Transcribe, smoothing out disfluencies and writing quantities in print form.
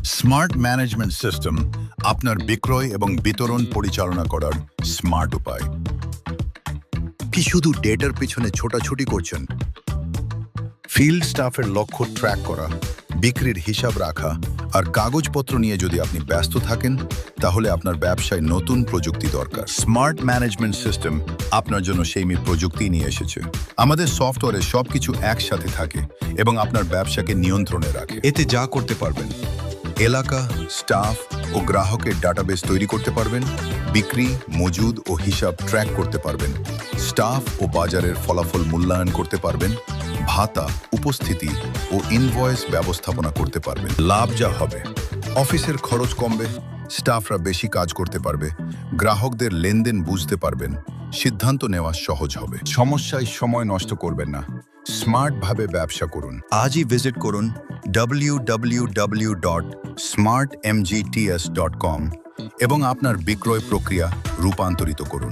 Smart management system আপনার বিক্রয় এবং বিতরণ পরিচালনা করার স্মার্ট উপায়। কি শুধু ডেটার পিছনে ছোটাছুটি করছেন? ফিল্ড স্টাফের লক্ষ্য ট্র্যাক করা, বিক্রির হিসাব রাখা আর কাগজপত্র নিয়ে যদি আপনি ব্যস্ত থাকেন, তাহলে আপনার ব্যবসায় নতুন প্রযুক্তি দরকার। স্মার্ট ম্যানেজমেন্ট সিস্টেম আপনার জন্য সেই প্রযুক্তি নিয়ে এসেছে। আমাদের সফটওয়্যারে সবকিছু একসাথে থাকে এবং আপনার ব্যবসাকে নিয়ন্ত্রণে রাখে। এতে যা করতে পারবেন, এলাকা, স্টাফ ও গ্রাহকের ডাটাবেস তৈরি করতে পারবেন, বিক্রি, মজুদ ও হিসাব ট্র্যাক করতে পারবেন, স্টাফ ও বাজারের ফলাফল মূল্যায়ন করতে পারবেন, ভাতা, উপস্থিতি ও ইনভয়েস ব্যবস্থাপনা করতে পারবেন। লাভ যা হবে, অফিসের খরচ কমবে, স্টাফরা বেশি কাজ করতে পারবে, গ্রাহকদের লেনদেন বুঝতে পারবেন, সিদ্ধান্ত নেওয়া সহজ হবে। সমস্যায় সময় নষ্ট করবেন না, স্মার্টভাবে ব্যবসা করুন। আজই ভিজিট করুন www.smartmgts.com এবং আপনার বিক্রয় প্রক্রিয়া রূপান্তরিত করুন।